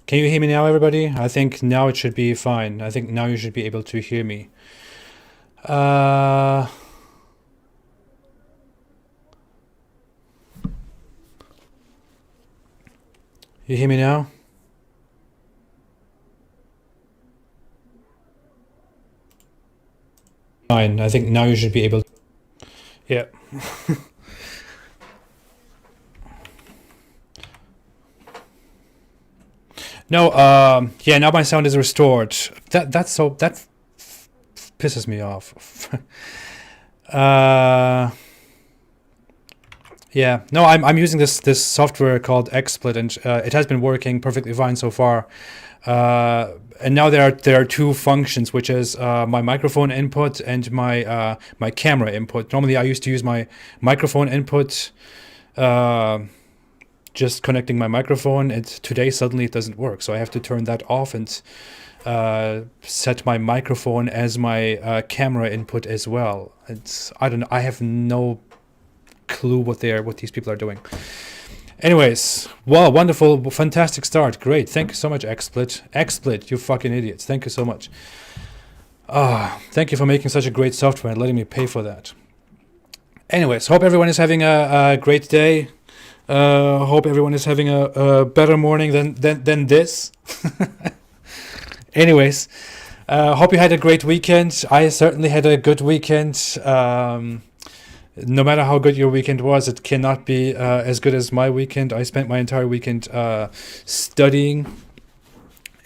Can you hear me now, everybody? I think now it should be fine. I think now you should be able to hear me. Uh, you hear me now? Fine. I think now you should be able. Yeah. No. Yeah. Now my sound is restored. That pisses me off. Yeah. No. I'm using this software called XSplit, and it has been working perfectly fine so far. And now there are two functions, which is my microphone input and my camera input. Normally, I used to use my microphone input, just connecting my microphone, and today suddenly it doesn't work. So I have to turn that off and set my microphone as my camera input as well. I don't know. I have no clue what these people are doing. Anyways, wow, wonderful, fantastic start. Great. Thank you so much, XSplit. XSplit, you fucking idiots. Thank you so much. Thank you for making such a great software and letting me pay for that. Anyways, hope everyone is having a great day. Hope everyone is having a better morning than this. Anyways, hope you had a great weekend. I certainly had a good weekend. No matter how good your weekend was, it cannot be as good as my weekend. I spent my entire weekend studying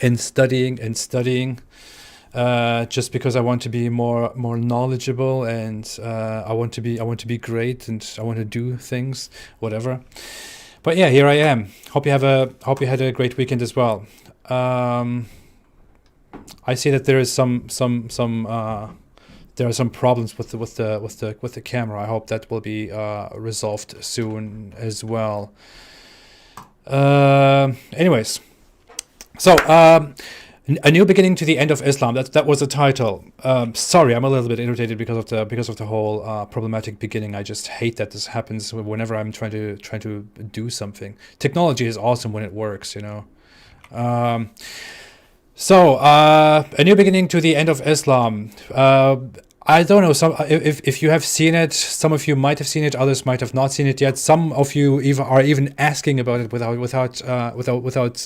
and studying and studying, just because I want to be more knowledgeable, and I want to be great, and I want to do things, whatever. But yeah, here I am. Hope you had a great weekend as well. I see that there is there are some problems with the camera. I hope that will be resolved soon as well. Anyways, so a new beginning to the end of Islam. That was the title. Sorry, I'm a little bit irritated because of the whole problematic beginning. I just hate that this happens whenever I'm trying to do something. Technology is awesome when it works, you know. So a new beginning to the end of Islam. I don't know. If you have seen it, some of you might have seen it. Others might have not seen it yet. Some of you are even asking about it without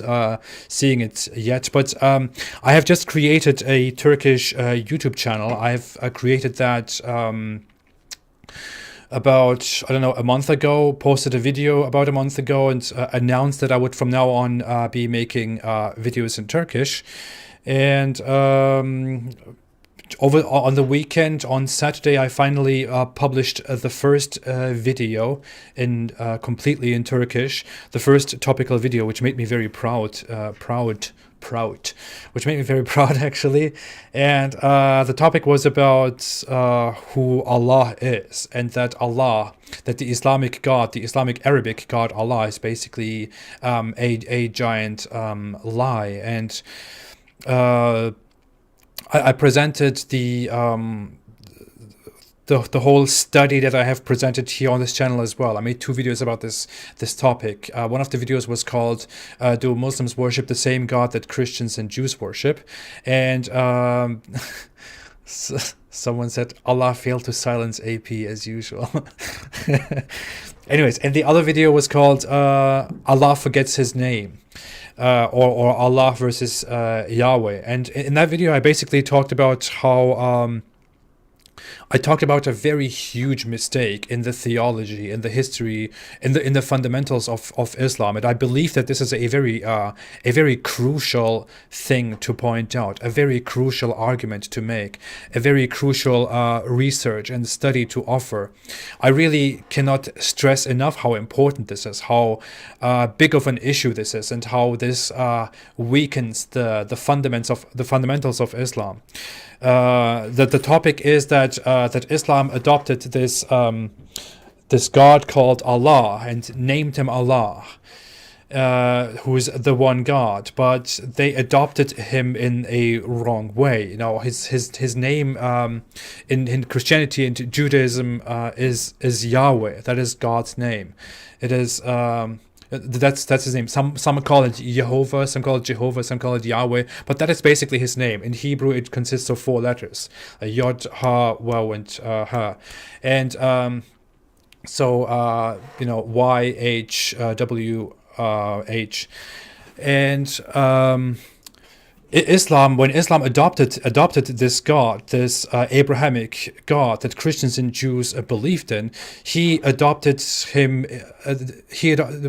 seeing it yet. But I have just created a Turkish YouTube channel. I've created that about, I don't know, a month ago. Posted a video about a month ago and announced that I would from now on be making videos in Turkish. And over on the weekend, on Saturday, I finally published the first video in completely in Turkish, the first topical video, which made me very proud, which made me very proud actually. And the topic was about who Allah is, and that the Islamic God, the Islamic Arabic God Allah, is basically a giant lie. And I presented the whole study that I have presented here on this channel as well. I made two videos about this topic. One of the videos was called "Do Muslims Worship the Same God That Christians and Jews Worship?" And someone said Allah failed to silence AP as usual. Anyways, and the other video was called Allah Forgets His Name. Or Allah versus Yahweh. And in that video, I basically talked about how I talked about a very huge mistake in the theology, in the history, in the fundamentals of Islam. And I believe that this is a very crucial thing to point out, a very crucial argument to make, a very crucial research and study to offer. I really cannot stress enough how important this is, how big of an issue this is, and how this weakens the fundamentals of Islam. The topic is that Islam adopted this God called Allah and named him Allah, who is the one God, but they adopted him in a wrong way. You know, his name in Christianity and Judaism is Yahweh. That is God's name. It is That's his name. Some call it Jehovah, some call it Jehovah, some call it Yahweh, but that is basically his name. In Hebrew, it consists of 4 letters: Yod, Ha, Waw, and Ha, and YHWH, and Islam, when Islam adopted this God, this Abrahamic God that Christians and Jews believed in, he adopted him.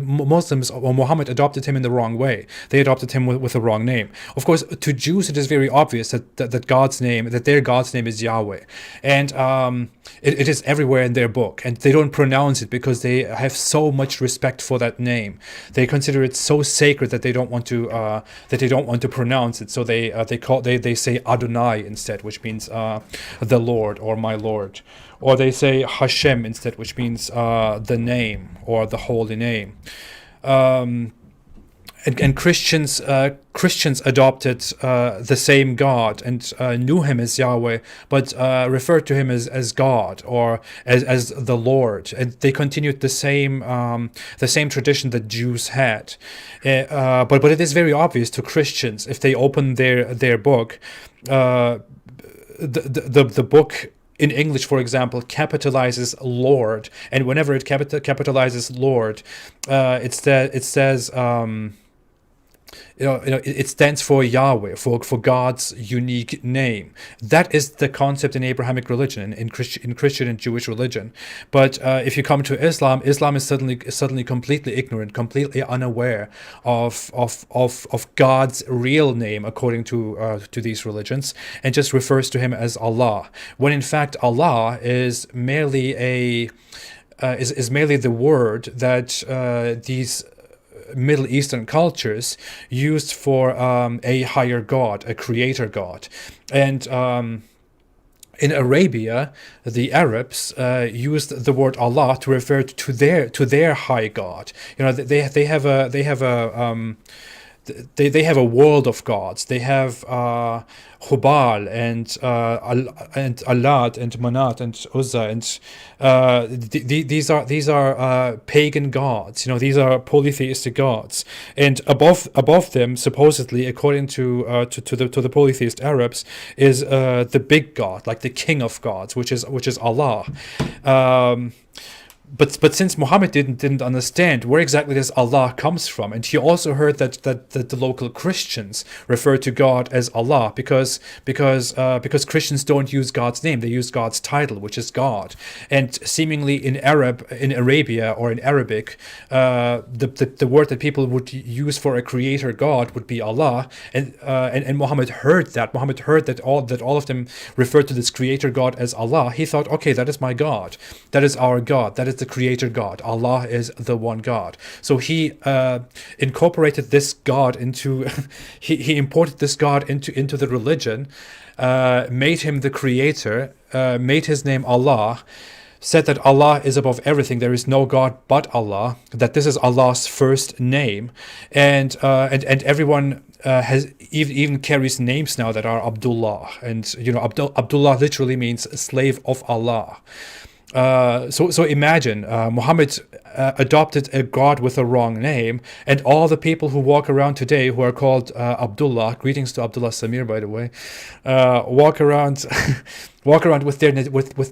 Muslims or Muhammad adopted him in the wrong way. They adopted him with the wrong name. Of course, to Jews it is very obvious that God's name, that their God's name is Yahweh, and it is everywhere in their book, and they don't pronounce it because they have so much respect for that name. They consider it so sacred that they don't want to pronounce it. So they say Adonai instead, which means the Lord or my Lord, or they say Hashem instead, which means the name or the holy name. And Christians adopted the same God and knew him as Yahweh, but referred to him as God or as the Lord, and they continued the same tradition that Jews had. But it is very obvious to Christians if they open their book, the book. In English, for example, capitalizes Lord, and whenever it capitalizes Lord, it says it stands for Yahweh, for God's unique name. That is the concept in Abrahamic religion, in Christian and Jewish religion. But if you come to Islam, Islam is suddenly completely ignorant, completely unaware of God's real name according to these religions, and just refers to him as Allah, when in fact Allah is merely is merely the word that these Middle Eastern cultures used for a higher god, a creator god. And in Arabia, the Arabs used the word Allah to refer to their high god. They have a world of gods. They have Hubal and Alad and Manat and Uzza, and these are pagan gods. These are polytheistic gods, and above them, supposedly, according to the polytheist Arabs, is the big god, like the king of gods, which is Allah. But since Muhammad didn't understand where exactly this Allah comes from, and he also heard that the local Christians refer to God as Allah because Christians don't use God's name, they use God's title, which is God. And seemingly in Arabia or in Arabic, the word that people would use for a creator God would be Allah. And Muhammad heard that. Muhammad heard that all of them referred to this creator God as Allah. He thought, okay, that is my God, that is our God, that is the creator God. Allah is the one God. So he incorporated this God into he imported this God into the religion, made him the creator, made his name Allah, said that Allah is above everything, there is no God but Allah, that this is Allah's first name, and everyone has even carries names now that are Abdullah, and Abdullah literally means slave of Allah. So imagine Muhammad adopted a god with a wrong name, and all the people who walk around today who are called Abdullah, greetings to Abdullah Samir, by the way, walk around with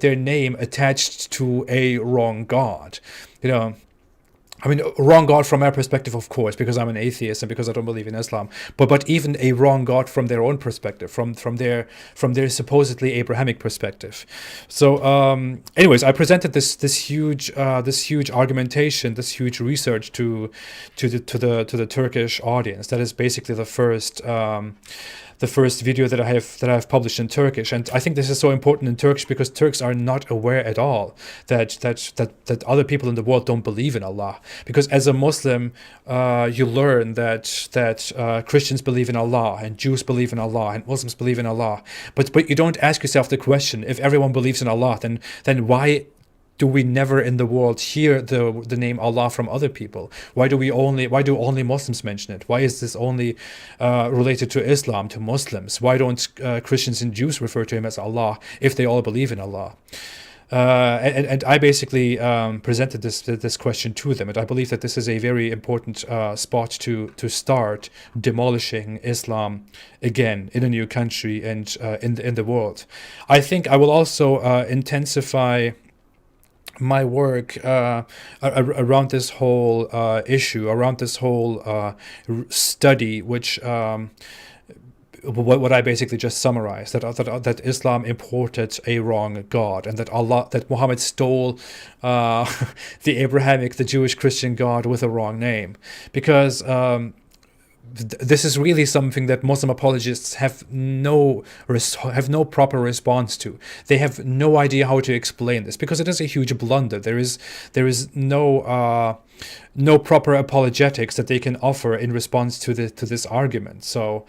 their name attached to a wrong god. I mean, wrong God from our perspective, of course, because I'm an atheist and because I don't believe in Islam. But even a wrong God from their own perspective, from their supposedly Abrahamic perspective. So, anyways, I presented this huge argumentation, this huge research to the Turkish audience. That is basically the first video that I have published in Turkish, and I think this is so important in Turkish because Turks are not aware at all that other people in the world don't believe in Allah. Because as a Muslim, you learn that Christians believe in Allah, and Jews believe in Allah, and Muslims believe in Allah. But you don't ask yourself the question: if everyone believes in Allah, then why do we never in the world hear the name Allah from other people? Why do only Muslims mention it? Why is this only related to Islam, to Muslims? Why don't Christians and Jews refer to him as Allah if they all believe in Allah? And I basically presented this question to them, and I believe that this is a very important spot to start demolishing Islam again in a new country and in the world. I think I will also intensify my work around this whole issue, around this whole study, which what I basically just summarized, that Islam imported a wrong God, and that Muhammad stole the Abrahamic, the Jewish Christian God with a wrong name, because this is really something that Muslim apologists have no proper response to. They have no idea how to explain this, because it is a huge blunder. There is no proper apologetics that they can offer in response to this argument. So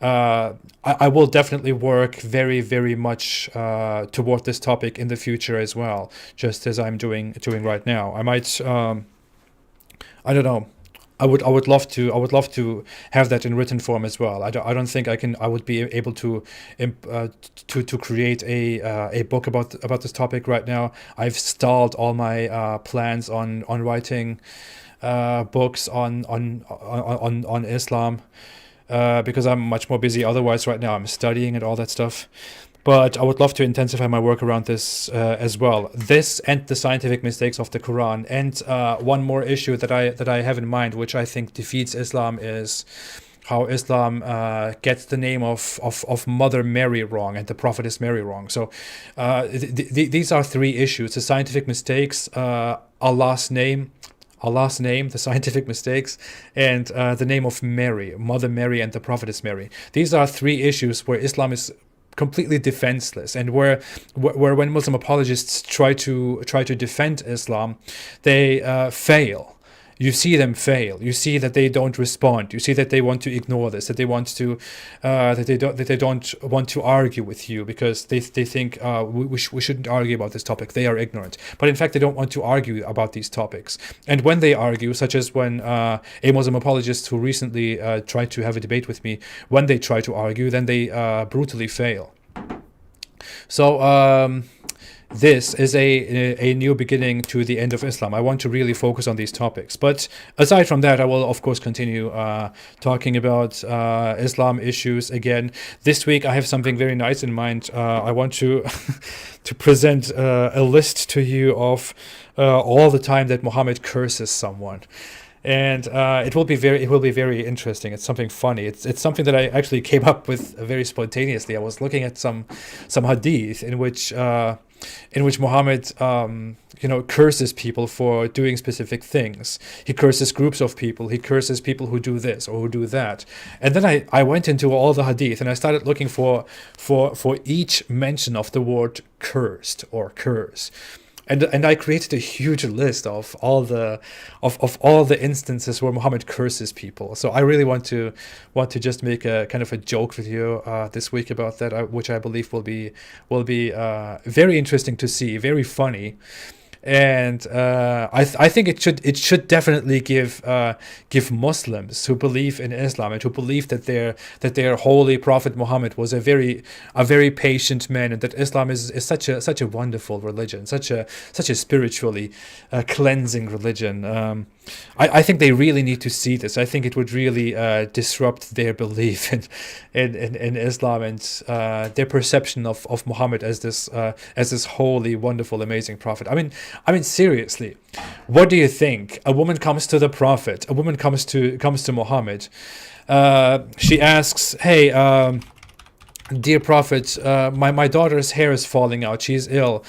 I will definitely work very, very much toward this topic in the future as well, just as I'm doing right now. I might I don't know. I would love to have that in written form as well. I don't think I would be able to create a book about this topic right now. I've stalled all my plans on writing books on Islam because I'm much more busy otherwise right now. I'm studying and all that stuff. But I would love to intensify my work around this as well. This and the scientific mistakes of the Quran. And one more issue that I have in mind, which I think defeats Islam, is how Islam gets the name of Mother Mary wrong and the prophetess Mary wrong. So these are three issues: the scientific mistakes, Allah's name, the scientific mistakes, and the name of Mary, Mother Mary, and the prophetess Mary. These are three issues where Islam is completely defenseless, and where when Muslim apologists try to defend Islam, they fail. You see them fail. You see that they don't respond. You see that they want to ignore this. That they want to that they don't want to argue with you, because they think we shouldn't argue about this topic. They are ignorant. But in fact, they don't want to argue about these topics. And when they argue, such as when a Muslim apologist who recently tried to have a debate with me, when they try to argue, then they brutally fail. So this is a new beginning to the end of Islam. I want to really focus on these topics. But aside from that, I will, of course, continue talking about Islam issues again. This week, I have something very nice in mind. I want to to present a list to you of all the time that Muhammad curses someone. And it will be very interesting. It's something funny. It's something that I actually came up with very spontaneously. I was looking at some hadith in which Muhammad curses people for doing specific things. He curses groups of people. He curses people who do this or who do that. And then I went into all the hadith and I started looking for each mention of the word cursed or curse. And I created a huge list of all the instances where Muhammad curses people. So I really want to just make a kind of a joke with you this week about that, which I believe will be very interesting to see, very funny. And I think it should definitely give Muslims who believe in Islam and who believe that their holy Prophet Muhammad was a very patient man, and that Islam is such a wonderful religion, such a spiritually cleansing religion. I think they really need to see this. I think it would really disrupt their belief in Islam and their perception of Muhammad as this holy, wonderful, amazing prophet. I mean, seriously, what do you think? A woman comes to the Prophet. A woman comes to Muhammad. She asks, "Hey, dear Prophet, my daughter's hair is falling out. She's ill.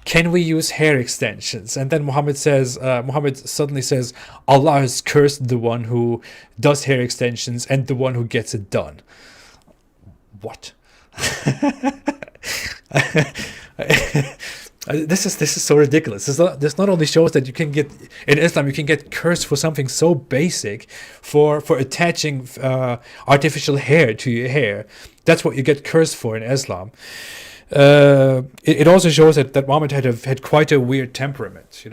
Can we use hair extensions?" And then Muhammad suddenly says, "Allah has cursed the one who does hair extensions and the one who gets it done." What? This is so ridiculous. This not only shows that you can get in Islam, you can get cursed for something so basic, for attaching artificial hair to your hair. That's what you get cursed for in Islam. It also shows that Muhammad had quite a weird temperament.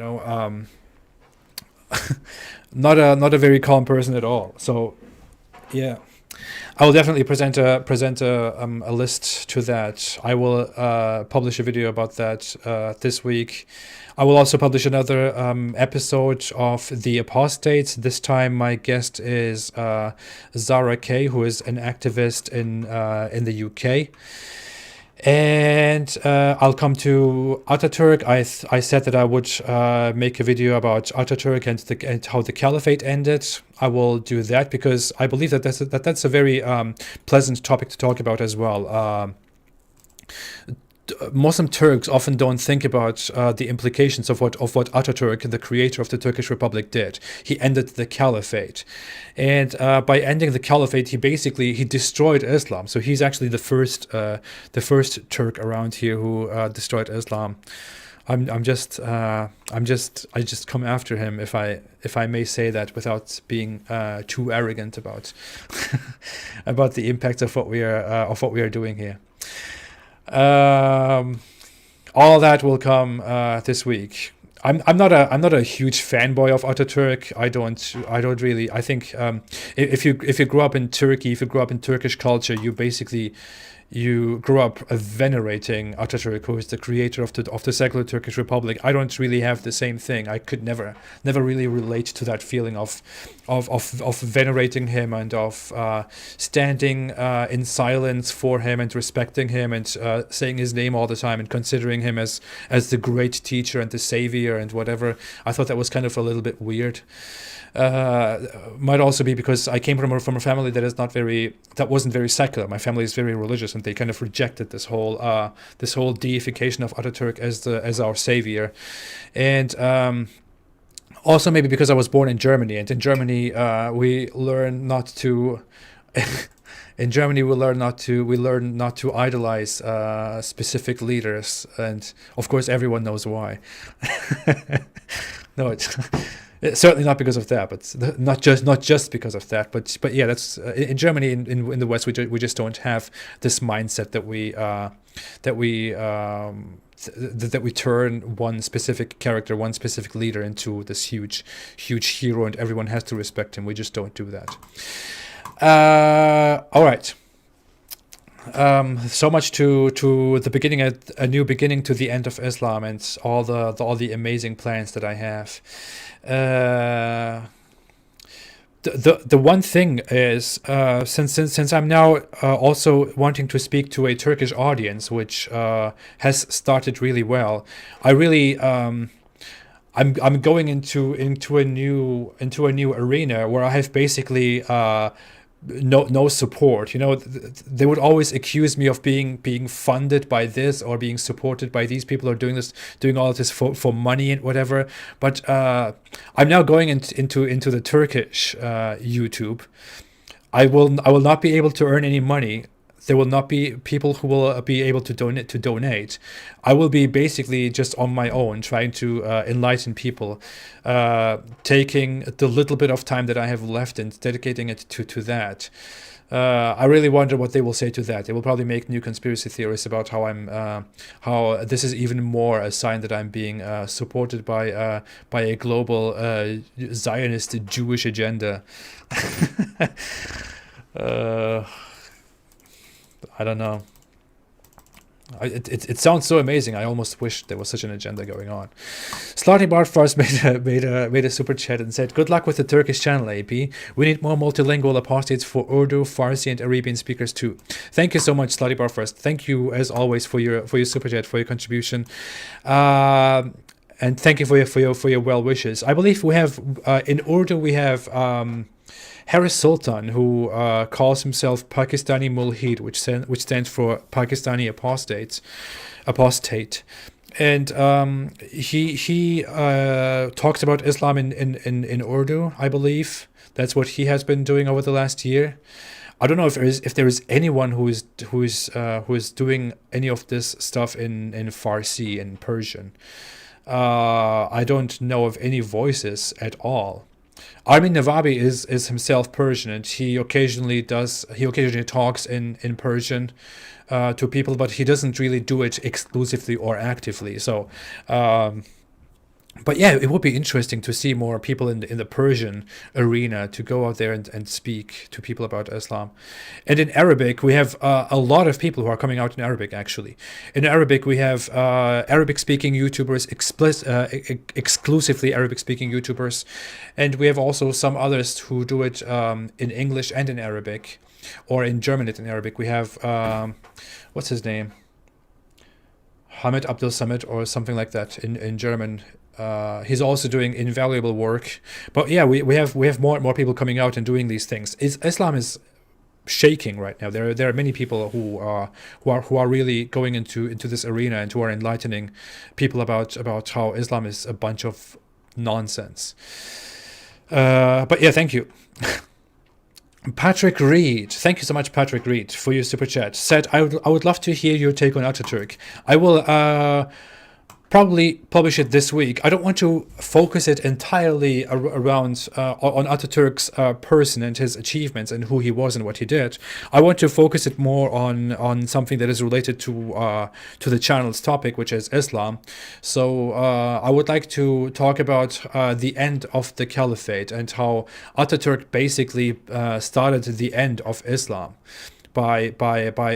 Not a very calm person at all. So, yeah. I will definitely present a list to that. I will publish a video about that this week. I will also publish another episode of the Apostate. This time, my guest is Zara Kay, who is an activist in the UK. And I'll come to Ataturk. I said that I would make a video about Ataturk and how the caliphate ended. I will do that because I believe that that's a very pleasant topic to talk about as well. Muslim Turks often don't think about the implications of what Ataturk, the creator of the Turkish Republic, did. He ended the caliphate, and by ending the caliphate, he destroyed Islam. So he's actually the first Turk around here who destroyed Islam. I just come after him if I may say that without being too arrogant about about the impact of what we are doing here. All that will come this week. I'm not a huge fanboy of Ataturk. I don't really. I think if you grew up in Turkey, if you grew up in Turkish culture, you grew up venerating Ataturk, who is the creator of the secular Turkish Republic. I don't really have the same thing. I could never really relate to that feeling of venerating him and of standing in silence for him and respecting him and saying his name all the time and considering him as the great teacher and the savior and whatever. I thought that was kind of a little bit weird. Might also be because I came from a family that wasn't very secular. My family is very religious, and they kind of rejected this whole deification of Ataturk as our savior, and also maybe because I was born in Germany, and in Germany we learn not to. In Germany, we learn not to idolize specific leaders, and of course, everyone knows why. No, it's certainly not because of that, but not just because of that. But yeah, that's in Germany. In the West, we just don't have this mindset that we turn one specific character, one specific leader into this huge hero, and everyone has to respect him. We just don't do that. All right. So much to the beginning, a new beginning to the end of Islam, and all the amazing plans that I have. The one thing is, since I'm now also wanting to speak to a Turkish audience, which has started really well, I really I'm going into a new arena where I have basically no support. They would always accuse me of being funded by this or being supported by these people or doing all of this for money and whatever. But I'm now going into the Turkish YouTube. I will not be able to earn any money. There will not be people who will be able to donate. I will be basically just on my own, trying to enlighten people, taking the little bit of time that I have left and dedicating it to that. I really wonder what they will say to that. They will probably make new conspiracy theories about how this is even more a sign that I'm being supported by a global Zionist Jewish agenda. I don't know. It sounds so amazing. I almost wish there was such an agenda going on. Slotty Bart first made a super chat and said, "Good luck with the Turkish channel, AP. We need more multilingual apostates for Urdu, Farsi, and Arabian speakers too." Thank you so much, Slotty Bart first. Thank you as always for your super chat, for your contribution. And thank you for your well wishes. I believe we have in Urdu we have Harris Sultan, who calls himself Pakistani Mulhid, which stands for Pakistani Apostate, and he talks about Islam in Urdu. I believe that's what he has been doing over the last year. I don't know if there is anyone who is doing any of this stuff in Farsi and Persian. I don't know of any voices at all. Armin Navabi is himself Persian, and he occasionally talks in Persian to people, but he doesn't really do it exclusively or actively. So But yeah, it would be interesting to see more people in the Persian arena to go out there and speak to people about Islam. And in Arabic, we have a lot of people who are coming out in Arabic, actually. In Arabic, we have Arabic-speaking YouTubers, exclusively Arabic-speaking YouTubers. And we have also some others who do it in English and in Arabic, or in German and in Arabic. We have, what's his name? Hamid Abdul Samad or something like that in German. He's also doing invaluable work. But yeah, we have more and more people coming out and doing these things. Islam is shaking right now. There are many people who are really going into this arena and who are enlightening people about how Islam is a bunch of nonsense. But yeah, thank you. Patrick Reed, thank you so much, Patrick Reed, for your super chat. Said, I would love to hear your take on Ataturk. I will probably publish it this week. I don't want to focus it entirely around on Ataturk's person and his achievements and who he was and what he did. I want to focus it more on something that is related to the channel's topic, which is Islam. So I would like to talk about the end of the caliphate and how Ataturk basically started the end of Islam by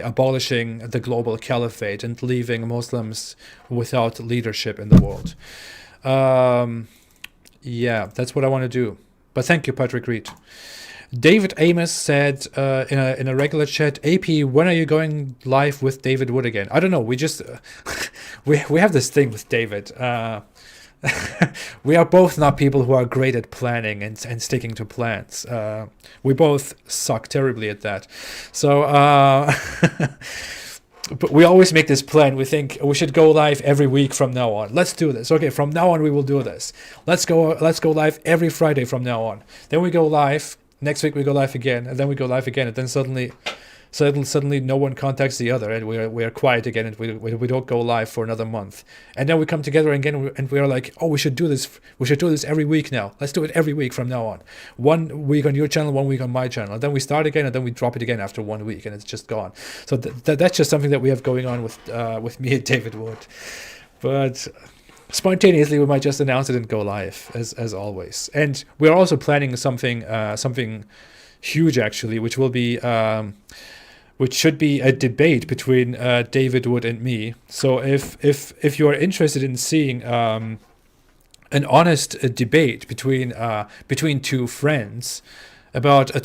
abolishing the global caliphate and leaving Muslims without leadership in the world. Yeah, that's what I want to do. But thank you, Patrick Reed. David Amos said in a regular chat, AP, when are you going live with David Wood again? I don't know. We just we have this thing with David. We are both not people who are great at planning and sticking to plans. We both suck terribly at that. So, but we always make this plan. We think we should go live every week from now on. Let's do this. Okay, from now on we will do this. Let's go live every Friday from now on. Then we go live. Next week we go live again, and then we go live again, and then suddenly no one contacts the other, and we are quiet again, and we don't go live for another month. And then we come together again, and we are like, oh, we should do this every week now. Let's do it every week from now on. 1 week on your channel, 1 week on my channel. And then we start again, and then we drop it again after 1 week, and it's just gone. So that's just something that we have going on with me and David Wood. But spontaneously, we might just announce it and go live as always. And we're also planning something huge, actually, which will be which should be a debate between David Wood and me. So if you are interested in seeing an honest debate between two friends about a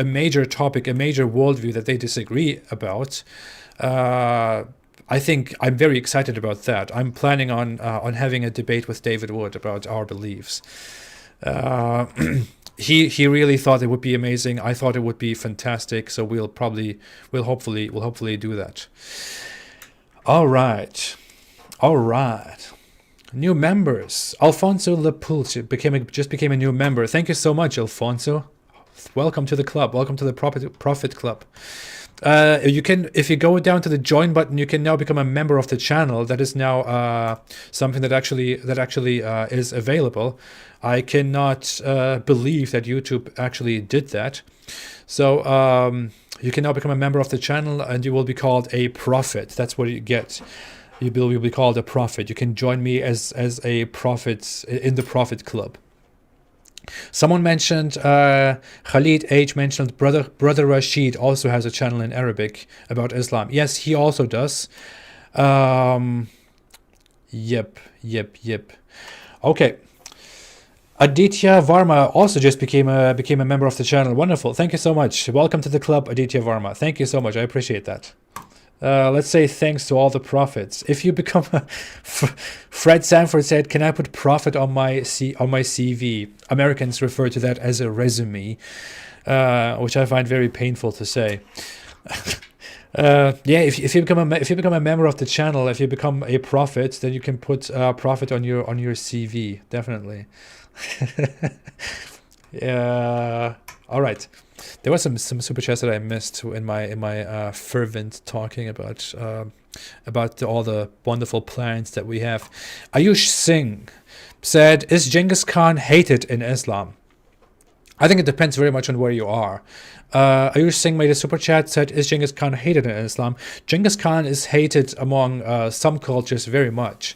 major worldview that they disagree about, I think I'm very excited about that. I'm planning on having a debate with David Wood about our beliefs. He really thought it would be amazing. I thought it would be fantastic. So we'll hopefully do that. All right. New members. Alfonso Lepult just became a new member. Thank you so much, Alfonso. Welcome to the club. Welcome to the Prophet Club. You can, if you go down to the join button, you can now become a member of the channel. That is now something that actually is available. I cannot believe that YouTube actually did that. So you can now become a member of the channel, and you will be called a prophet. That's what you get. You will be called a prophet. You can join me as a prophet in the Prophet Club. Someone mentioned, Khalid H mentioned brother Rashid also has a channel in Arabic about Islam. Yes, he also does. Yep. Okay. Aditya Varma also just became a member of the channel. Wonderful. Thank you so much. Welcome to the club, Aditya Varma. Thank you so much. I appreciate that. Let's say thanks to all the prophets. If you become Fred Sanford said, can I put prophet on my CV? Americans refer to that as a resume, which I find very painful to say. If you become a member of the channel, if you become a prophet, then you can put prophet on your CV, definitely. Yeah. All right. There was some super chats that I missed in my fervent talking about all the wonderful plans that we have. Ayush Singh said, "Is Genghis Khan hated in Islam?" I think it depends very much on where you are. Ayush Singh made a super chat, said, "Is Genghis Khan hated in Islam?" Genghis Khan is hated among some cultures very much.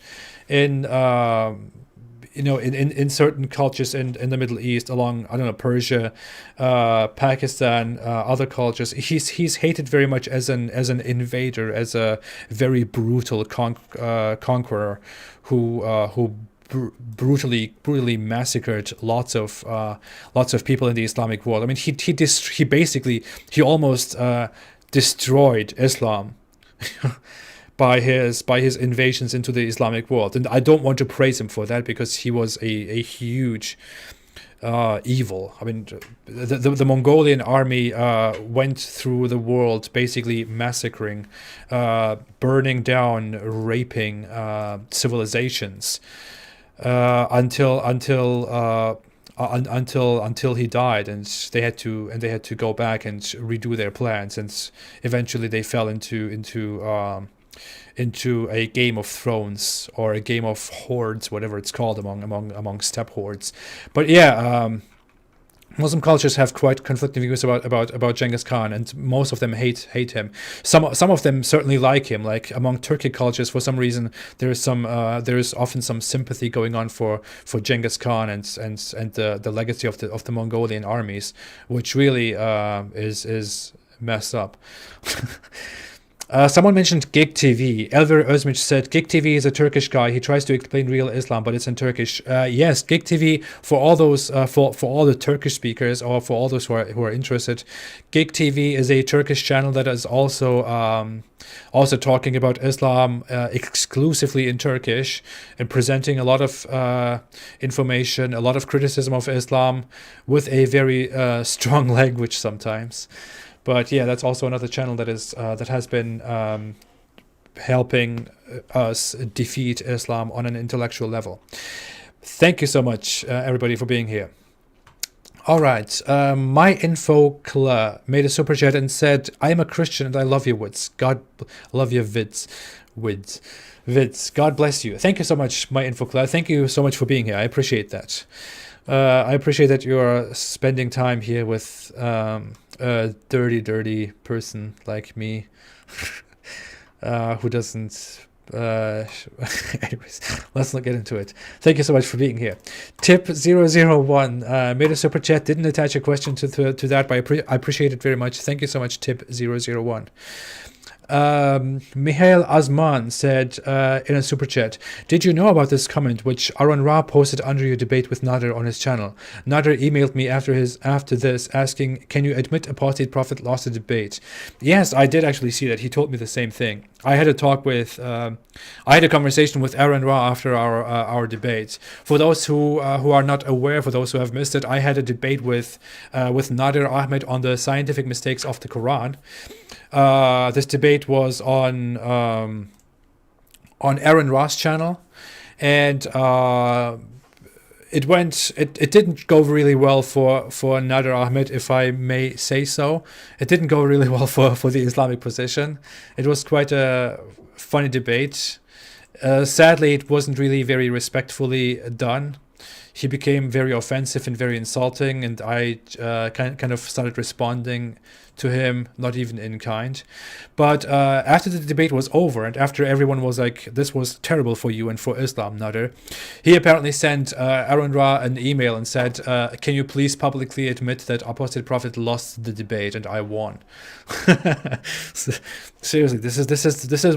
in certain cultures in the Middle East, along, I don't know, Persia, Pakistan, other cultures, he's hated very much as an invader, as a very brutal conqueror who brutally massacred lots of people in the Islamic world. I mean, he almost destroyed Islam by his invasions into the Islamic world. And I don't want to praise him for that, because he was a huge evil. I mean, the Mongolian army went through the world basically massacring, burning down, raping civilizations until he died, and they had to go back and redo their plans, and eventually they fell into a Game of Thrones, or a Game of Hordes, whatever it's called among steppe hordes. But yeah, Muslim cultures have quite conflicting views about Genghis Khan, and most of them hate him. Some of them certainly like him. Like among Turkic cultures, for some reason, there is often some sympathy going on for Genghis Khan and the legacy of the Mongolian armies, which really is messed up. Someone mentioned Gig TV. Elver Özmich said Gig TV is a Turkish guy. He tries to explain real Islam, but it's in Turkish. Yes, Gig TV, for all those for all the Turkish speakers, or for all those who are interested, Gig TV is a Turkish channel that is also talking about Islam exclusively in Turkish, and presenting a lot of information, a lot of criticism of Islam, with a very strong language sometimes. But yeah, that's also another channel that has been helping us defeat Islam on an intellectual level. Thank you so much, everybody, for being here. All right, my info made a super chat and said, "I am a Christian and I love your vids. God love your vids. God bless you." Thank you so much, my info. Thank you so much for being here. I appreciate that. I appreciate that you are spending time here with a dirty person like me, who doesn't. Anyways, let's not get into it. Thank you so much for being here. Tip001 made a super chat. Didn't attach a question to that, but I appreciate it very much. Thank you so much, Tip001. Mihail Azman said in a super chat, "Did you know about this comment which Aaron Ra posted under your debate with Nader on his channel? Nader emailed me after this asking, can you admit Apostate Prophet lost a debate?" Yes, I did actually see that. He told me the same thing. I had a conversation with Aaron Ra after our debate. For those who are not aware, for those who have missed it, I had a debate with Nader Ahmed on the scientific mistakes of the Quran. This debate was on Aaron Ra's channel, and it didn't go really well for Nader Ahmed, if I may say so. It didn't go really well for the Islamic position. It was quite a funny debate. Sadly, it wasn't really very respectfully done. He became very offensive and very insulting, and I kind of started responding to him, not even in kind. But after the debate was over, and after everyone was like, "This was terrible for you and for Islam, Nader," he apparently sent Aaron Ra an email and said, "Can you please publicly admit that Apostate Prophet lost the debate and I won?" Seriously, this is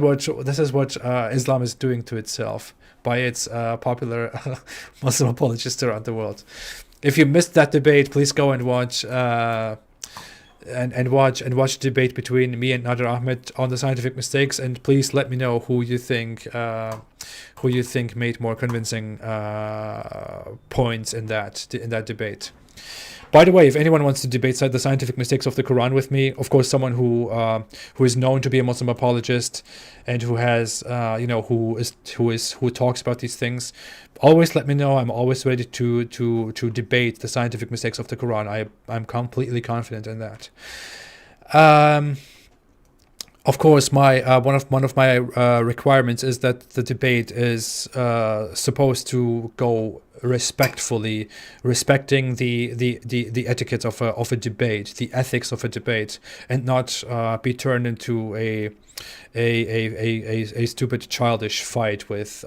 what Islam is doing to itself by its popular Muslim apologists around the world. If you missed that debate, please go and watch watch the debate between me and Nader Ahmed on the scientific mistakes, and please let me know who you think made more convincing points in that debate. By the way, if anyone wants to debate the scientific mistakes of the Quran with me, of course, someone who is known to be a Muslim apologist and who has who talks about these things, always let me know. I'm always ready to debate the scientific mistakes of the Quran. I'm completely confident in that. Of course, my one of my requirements is that the debate is supposed to go respectfully, respecting the etiquette of a debate, the ethics of a debate, and not be turned into a stupid childish fight with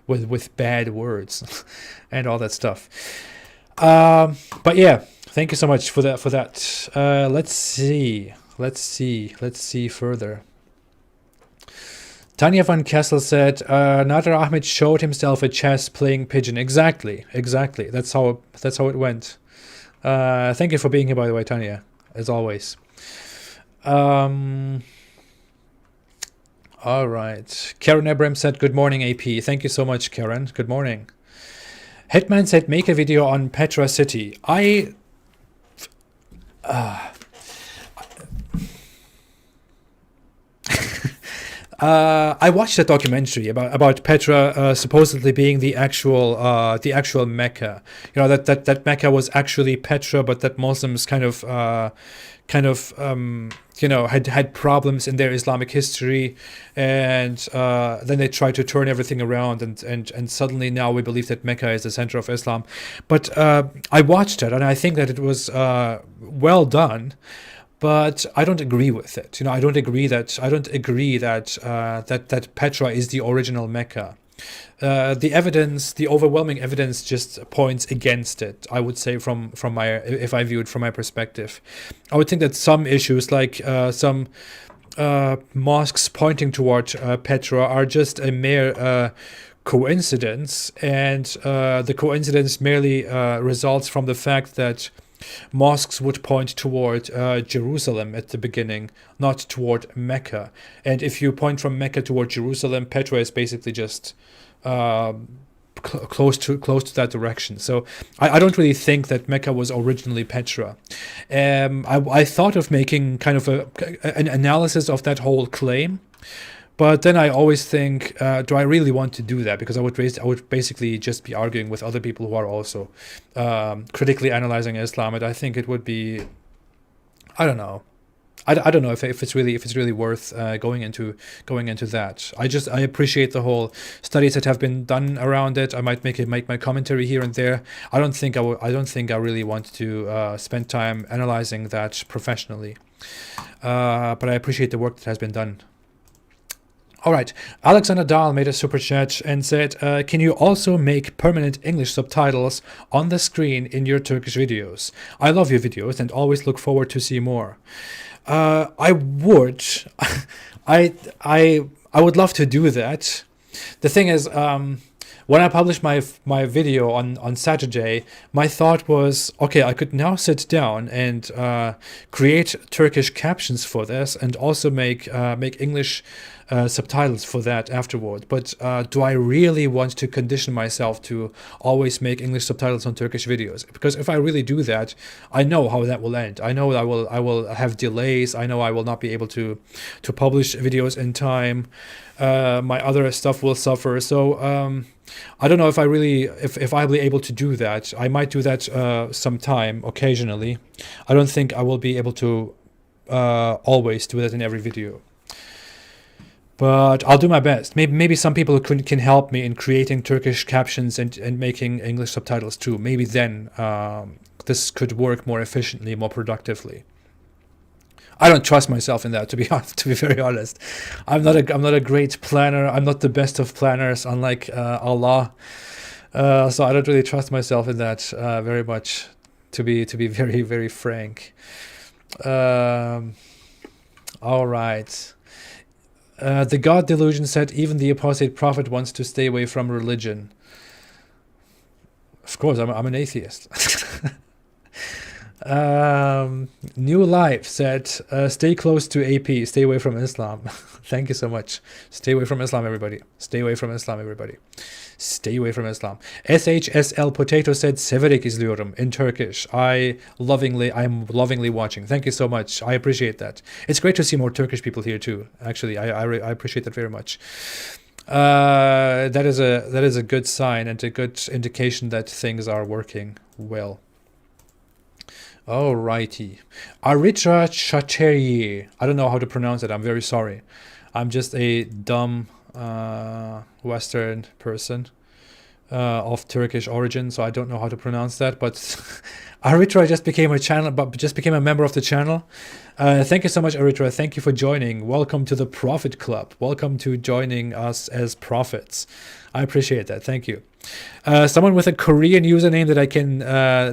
with bad words and all that stuff. But yeah, thank you so much for that. Let's see further. Tanya van Kessel said, Nader Ahmed showed himself at chess playing pigeon. Exactly. That's how it went. Thank you for being here, by the way, Tanya, as always. All right. Karen Abram said, good morning, AP. Thank you so much, Karen. Good morning. Hitman said, make a video on Petra City. I watched a documentary about Petra supposedly being the actual Mecca. You know, that Mecca was actually Petra, but that Muslims kind of had problems in their Islamic history, and then they tried to turn everything around, and suddenly now we believe that Mecca is the center of Islam. But I watched it, and I think that it was well done. But I don't agree with it. You know, I don't agree that that Petra is the original Mecca. The overwhelming evidence just points against it. I would say from my, if I view it from my perspective, I would think that some issues like some mosques pointing toward Petra are just a mere coincidence, and the coincidence merely results from the fact that mosques would point toward Jerusalem at the beginning, not toward Mecca. And if you point from Mecca toward Jerusalem, Petra is basically just close to that direction. So I don't really think that Mecca was originally Petra. I thought of making kind of an analysis of that whole claim. But then I always think, do I really want to do that? Because I would basically just be arguing with other people who are also critically analyzing Islam, and I think it would be, I don't know, I don't know if it's really worth going into that. I appreciate the whole studies that have been done around it. I might make my commentary here and there. I don't think I really want to spend time analyzing that professionally. But I appreciate the work that has been done. All right, Alexander Dahl made a super chat and said, can you also make permanent English subtitles on the screen in your Turkish videos? I love your videos and always look forward to see more. I would. I would love to do that. The thing is, when I published my video on Saturday, my thought was, okay, I could now sit down and create Turkish captions for this, and also make English subtitles for that afterward. But do I really want to condition myself to always make English subtitles on Turkish videos? Because if I really do that, I know how that will end. I know I will have delays. I know I will not be able to publish videos in time. My other stuff will suffer. So I don't know if I'll be able to do that. I might do that sometime, occasionally. I don't think I will be able to always do that in every video. But I'll do my best. Maybe some people can help me in creating Turkish captions and making English subtitles too. Maybe then this could work more efficiently, more productively. I don't trust myself in that, to be very honest. I'm not a great planner. I'm not the best of planners, unlike Allah. So I don't really trust myself in that very much, to be very, very frank. All right. The God Delusion said, even the apostate prophet wants to stay away from religion. Of course, I'm an atheist. New Life said, stay close to AP, stay away from Islam. Thank you so much. Stay away from Islam, everybody. Stay away from Islam, everybody. Stay away from Islam. SHSL Potato said, severek izliyorum in Turkish. I'm lovingly watching. Thank you so much. I appreciate that. It's great to see more Turkish people here too. Actually, I appreciate that very much. That is a good sign and a good indication that things are working well. Alrighty. Aritra Chateri. I don't know how to pronounce it. I'm very sorry. I'm just a dumb Western person. of Turkish origin, so I don't know how to pronounce that. But Aritra just became a member of the channel. Thank you so much, Aritra. Thank you for joining. Welcome to the Prophet Club. Welcome to joining us as prophets. I appreciate that. Thank you. Someone with a Korean username that I can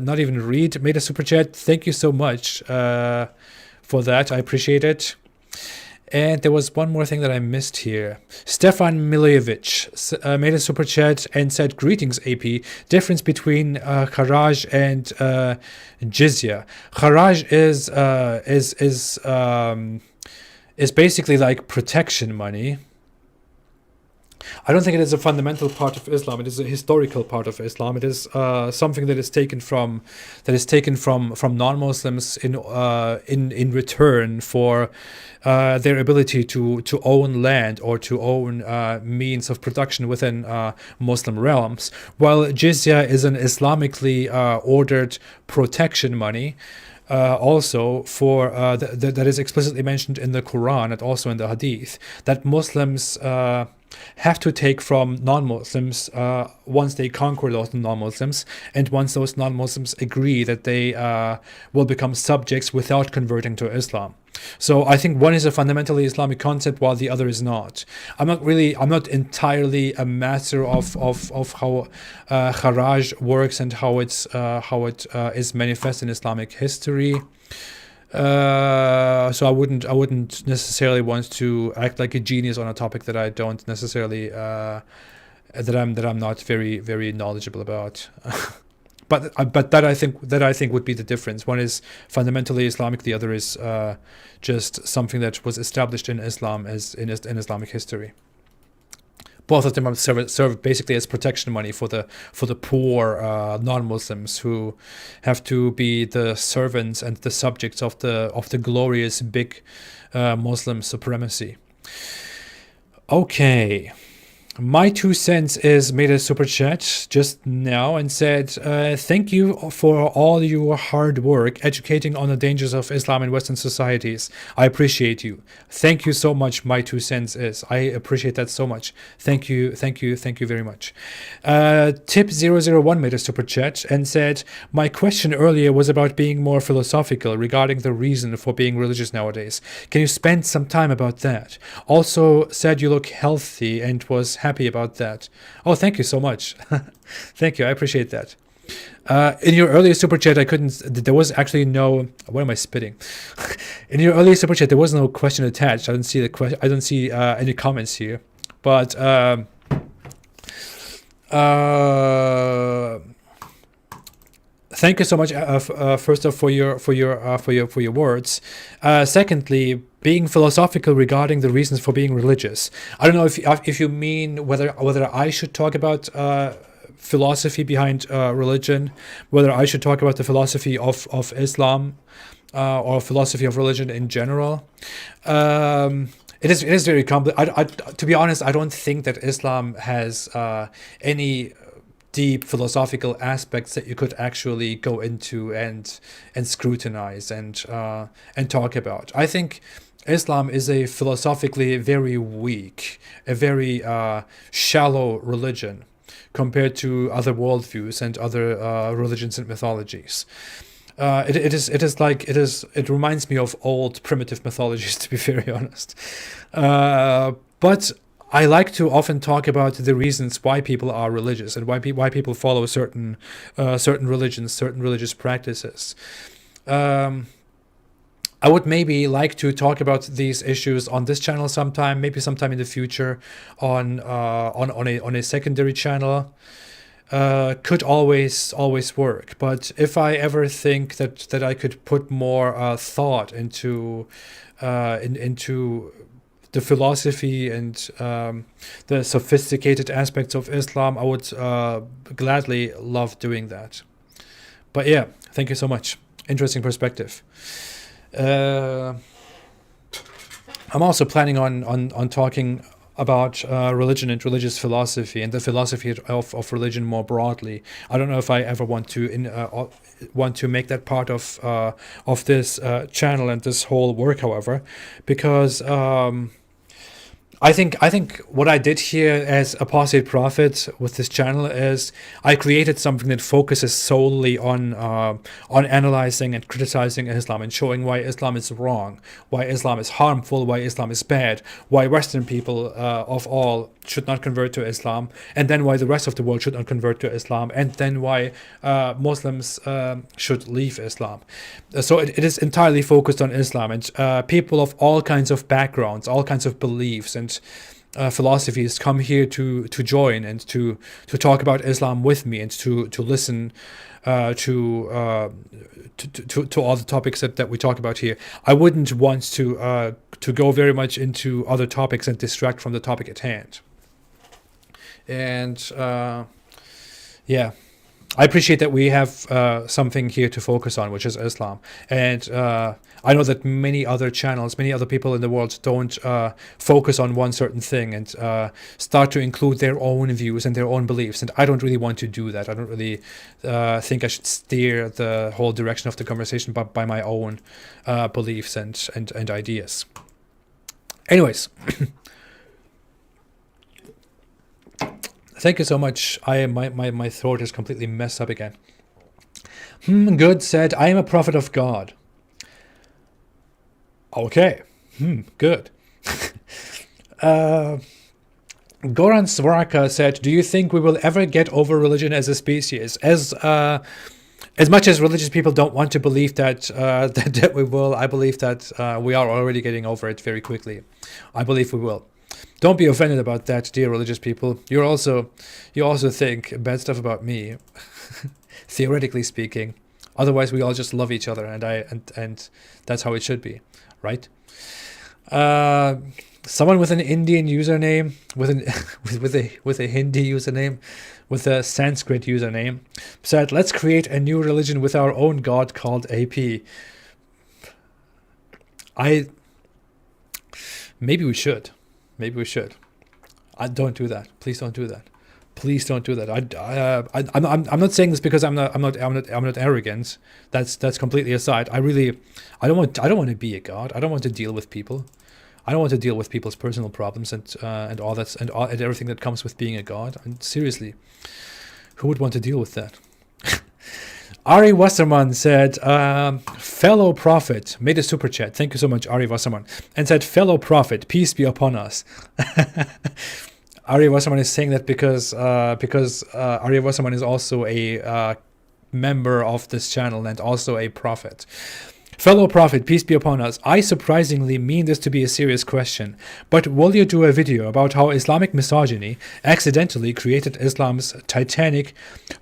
not even read made a super chat. Thank you so much for that. I appreciate it. And there was one more thing that I missed here. Stefan Milojevic made a super chat and said, "Greetings, AP. Difference between Kharaj and jizya. Kharaj is basically like protection money. I don't think it is a fundamental part of Islam. It is a historical part of Islam. It is something that is taken from non-Muslims in return for their ability to own land or to own means of production within Muslim realms. While jizya is an Islamically ordered protection money. Also for that is explicitly mentioned in the Quran and also in the Hadith, that Muslims have to take from non-Muslims once they conquer those non-Muslims, and once those non-Muslims agree that they will become subjects without converting to Islam. So I think one is a fundamentally Islamic concept while the other is not. I'm not entirely a master of how Kharaj works and how it is manifest in Islamic history. So I wouldn't necessarily want to act like a genius on a topic that I don't necessarily that I'm not very, very knowledgeable about. But that I think would be the difference. One is fundamentally Islamic, the other is just something that was established in Islam as in Islamic history. Both of them serve basically as protection money for the poor non-Muslims who have to be the servants and the subjects of the glorious big Muslim supremacy. Okay. My 2 cents is made a super chat just now and said, "Thank you for all your hard work educating on the dangers of Islam in Western societies. I appreciate you." Thank you so much. My 2 cents is. I appreciate that so much. Thank you very much. Tip001 made a super chat and said, "My question earlier was about being more philosophical regarding the reason for being religious nowadays. Can you spend some time about that? Also said you look healthy and was happy about that." Oh, thank you so much. Thank you. I appreciate that. In your earlier super chat, there was actually no, what am I spitting? In your earlier super chat, there was no question attached. I don't see I don't see any comments here, but thank you so much. First off, for your words. Secondly, being philosophical regarding the reasons for being religious. I don't know if you mean whether I should talk about philosophy behind religion, whether I should talk about the philosophy of Islam or philosophy of religion in general. It is very complex. To be honest, I don't think that Islam has any deep philosophical aspects that you could actually go into and scrutinize and talk about. I think Islam is a philosophically very weak, a very shallow religion compared to other worldviews and other religions and mythologies. It reminds me of old primitive mythologies, to be very honest. But I like to often talk about the reasons why people are religious and why people follow certain religions, certain religious practices. I would maybe like to talk about these issues on this channel sometime, maybe sometime in the future on a secondary channel. Could always work, but if I ever think that I could put more thought into the philosophy and the sophisticated aspects of Islam, I would gladly love doing that. But yeah, thank you so much. Interesting perspective. I'm also planning on talking about religion and religious philosophy and the philosophy of religion more broadly. I don't know if I ever want to make that part of this channel and this whole work, however, because I think what I did here as Apostate Prophet with this channel is I created something that focuses solely on analyzing and criticizing Islam and showing why Islam is wrong, why Islam is harmful, why Islam is bad, why Western people of all should not convert to Islam, and then why the rest of the world should not convert to Islam, and then why Muslims should leave Islam. So it is entirely focused on Islam, and people of all kinds of backgrounds, all kinds of beliefs and philosophies come here to join and to talk about Islam with me and to listen to all the topics that we talk about here. I wouldn't want to go very much into other topics and distract from the topic at hand. And yeah, I appreciate that we have something here to focus on, which is Islam. And I know that many other channels, many other people in the world don't focus on one certain thing and start to include their own views and their own beliefs. And I don't really want to do that. I don't really think I should steer the whole direction of the conversation by my own beliefs and ideas. Anyways. Thank you so much. My throat is completely messed up again. Good said, I am a prophet of God. Okay. Good. Goran Svarka said, do you think we will ever get over religion as a species? As much as religious people don't want to believe that that we will, I believe that we are already getting over it very quickly. I believe we will. Don't be offended about that, dear religious people. You also think bad stuff about me, theoretically speaking. Otherwise, we all just love each other, and that's how it should be, right? Someone with an Indian username, with a Hindi username, with a Sanskrit username, said, "Let's create a new religion with our own god called AP." Maybe we should. Maybe we should. Don't do that. Please don't do that. Please don't do that. I'm not saying this because I'm not arrogant. That's completely aside. I don't want to be a god. I don't want to deal with people. I don't want to deal with people's personal problems and all that and everything that comes with being a god. And seriously, who would want to deal with that? Ari Wasserman said, fellow prophet, made a super chat. Thank you so much, Ari Wasserman. And said, fellow prophet, peace be upon us. Ari Wasserman is saying that because Ari Wasserman is also a member of this channel and also a prophet. Fellow prophet, peace be upon us. I surprisingly mean this to be a serious question, but will you do a video about how Islamic misogyny accidentally created Islam's titanic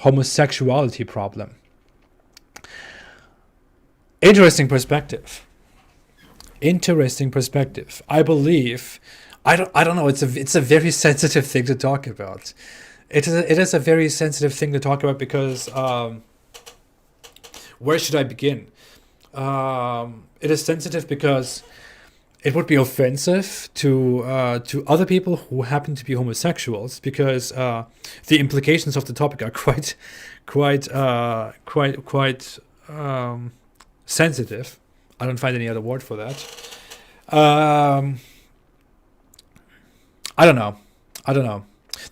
homosexuality problem? Interesting perspective. I believe, I don't know. It's a very sensitive thing to talk about. It is a very sensitive thing to talk about because where should I begin? It is sensitive because it would be offensive to other people who happen to be homosexuals because the implications of the topic are quite sensitive. I don't find any other word for that. I don't know.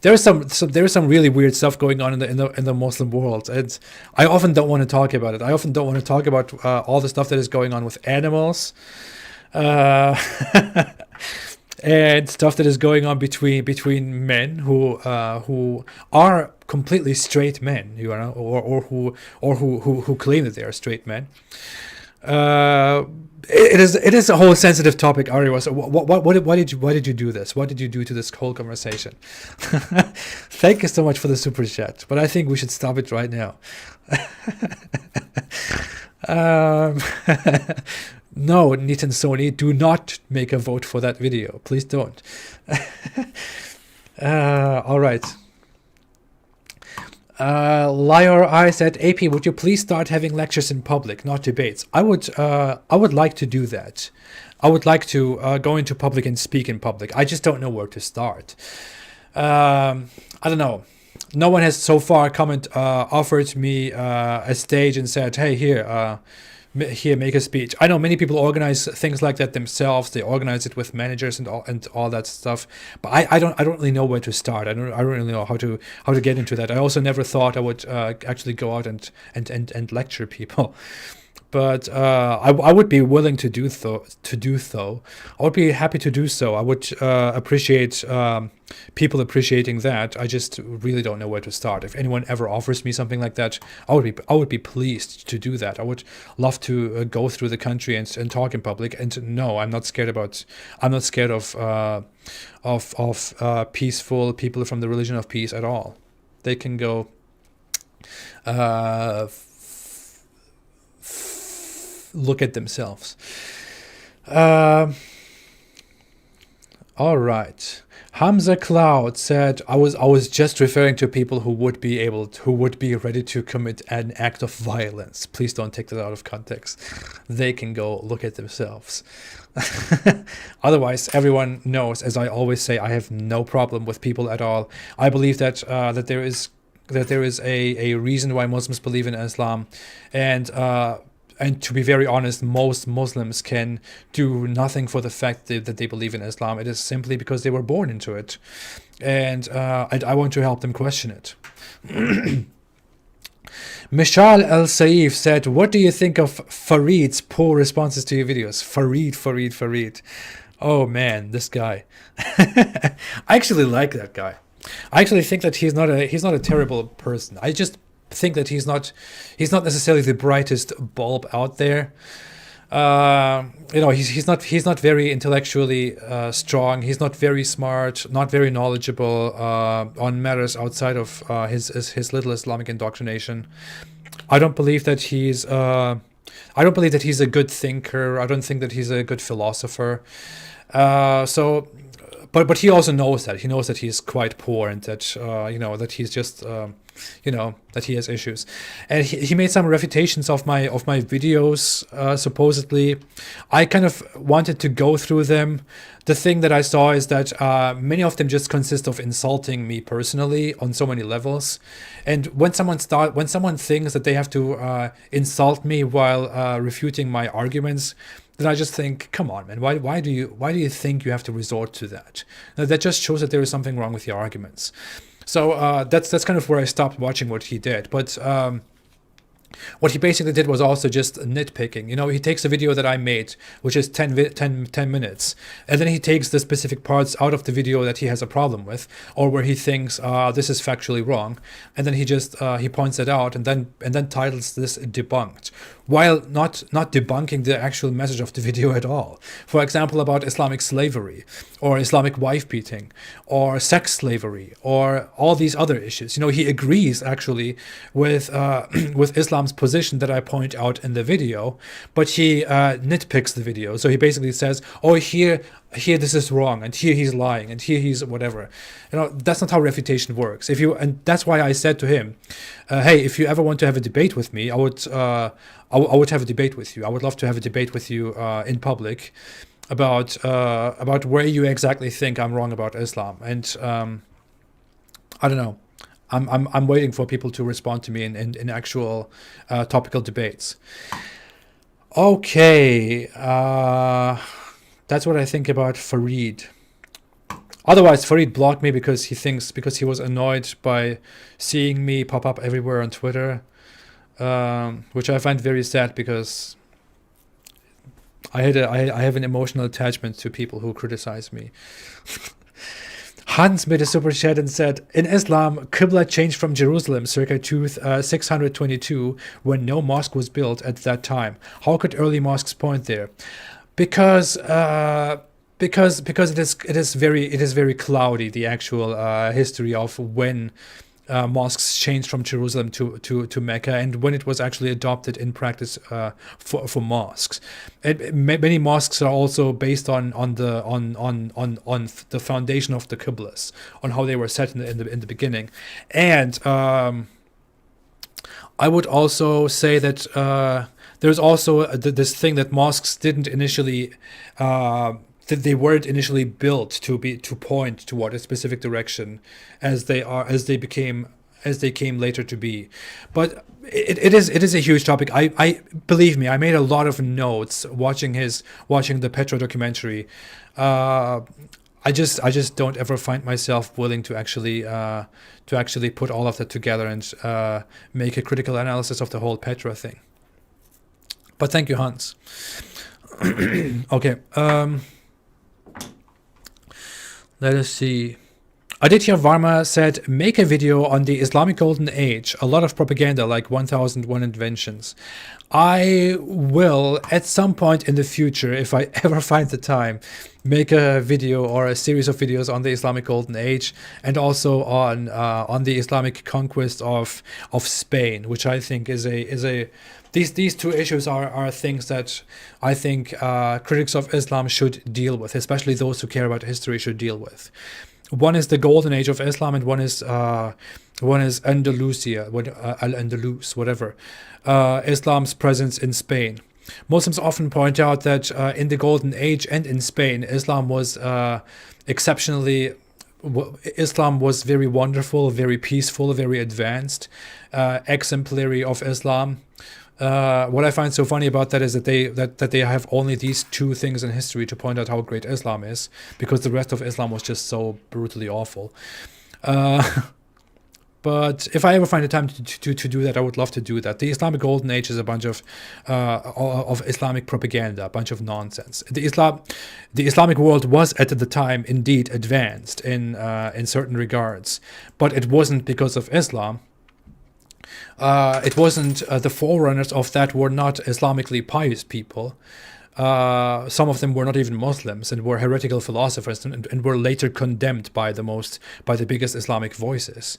There is some really weird stuff going on in the Muslim world, and I often don't want to talk about it. I often don't want to talk about all the stuff that is going on with animals, and stuff that is going on between men who are completely straight men, you know, or who claim that they are straight men. It is a whole sensitive topic, Ari. Why did you do this? What did you do to this whole conversation? Thank you so much for the super chat, but I think we should stop it right now. No, Nitin Sony, do not make a vote for that video. Please don't. All right. Liar I said, AP, would you please start having lectures in public, not debates? I would like to do that. I would like to go into public and speak in public. I just don't know where to start. I don't know. No one has so far offered me a stage and said, hey, here, here make a speech. I know many people organize things like that themselves. They organize it with managers and all that stuff. But I don't really know where to start. I don't really know how to get into that. I also never thought I would actually go out and lecture people. But I would be willing to do so. I would be happy to do so. I would appreciate people appreciating that. I just really don't know where to start. If anyone ever offers me something like that, I would be pleased to do that. I would love to go through the country and talk in public. And no, I'm not scared of peaceful people from the religion of peace at all. They can go. Look at themselves. All right. Hamza Cloud said, I was just referring to people who would be ready to commit an act of violence. Please don't take that out of context. They can go look at themselves. Otherwise, everyone knows, as I always say, I have no problem with people at all. I believe that there is a reason why Muslims believe in Islam, and to be very honest, most Muslims can do nothing for the fact that they believe in Islam. It is simply because they were born into it. And I want to help them question it. Mishal El-Saif said, what do you think of Farid's poor responses to your videos? Farid. Oh man, this guy. I actually like that guy. I actually think that he's not a terrible person. I just think that he's not necessarily the brightest bulb out there. He's not very intellectually strong. He's not very smart, not very knowledgeable on matters outside of his little Islamic indoctrination. I don't believe that he's a good thinker. I don't think that he's a good philosopher. But he also knows that. He knows that he's quite poor and that that he's just that he has issues. And he made some refutations of my videos, supposedly. I kind of wanted to go through them. The thing that I saw is that many of them just consist of insulting me personally on so many levels. And when someone thinks that they have to insult me while refuting my arguments, then I just think, come on, man, why do you think you have to resort to that? Now, that just shows that there is something wrong with your arguments. So that's kind of where I stopped watching what he did. But what he basically did was also just nitpicking. He takes a video that I made, which is 10 minutes, and then he takes the specific parts out of the video that he has a problem with, or where he thinks this is factually wrong, and then he points it out, and then titles this debunked, while not debunking the actual message of the video at all. For example, about Islamic slavery, or Islamic wife beating, or sex slavery, or all these other issues. He agrees actually with Islam's position that I point out in the video, but he nitpicks the video. So he basically says, oh, here this is wrong, and here he's lying, and here he's whatever. That's not how refutation works. And that's why I said to him, hey, if you ever want to have a debate with me, I would have a debate with you. I would love to have a debate with you in public about where you exactly think I'm wrong about Islam. And I don't know. I'm waiting for people to respond to me in actual topical debates. Okay, that's what I think about Farid. Otherwise, Farid blocked me because he was annoyed by seeing me pop up everywhere on Twitter, which I find very sad because I have an emotional attachment to people who criticize me. Hans made a super chat and said, in Islam, Qibla changed from Jerusalem circa 622 when no mosque was built at that time. How could early mosques point there? Because it is very cloudy, the actual history of when mosques changed from Jerusalem to Mecca, and when it was actually adopted in practice for mosques. Many mosques are also based on the foundation of the qiblas, on how they were set in the beginning. And I would also say that there's also this thing that mosques didn't initially that they weren't initially built to point toward a specific direction as they became as they came later to be. But it is a huge topic. I believe me, I made a lot of notes watching the Petra documentary. I just don't ever find myself willing to actually put all of that together and make a critical analysis of the whole Petra thing. But thank you, Hans. Okay. Let us see. Aditya Varma said, make a video on the Islamic Golden Age. A lot of propaganda, like 1001 inventions. I will, at some point in the future, if I ever find the time, make a video or a series of videos on the Islamic Golden Age, and also on the Islamic conquest of Spain, which I think is a these two issues are things that I think critics of Islam should deal with, especially those who care about history should deal with. One is the Golden Age of Islam, and one is Andalusia, Al-Andalus, whatever. Islam's presence in Spain. Muslims often point out that in the Golden Age and in Spain, Islam was Islam was very wonderful, very peaceful, very advanced, exemplary of Islam. What I find so funny about that is that they have only these two things in history to point out how great Islam is, because the rest of Islam was just so brutally awful. But if I ever find the time to do that, I would love to do that. The Islamic Golden Age is a bunch of Islamic propaganda, a bunch of nonsense. The Islamic world was at the time indeed advanced in certain regards, but it wasn't because of Islam. It wasn't the forerunners of that were not Islamically pious people. Some of them were not even Muslims and were heretical philosophers, and were later condemned by the biggest Islamic voices.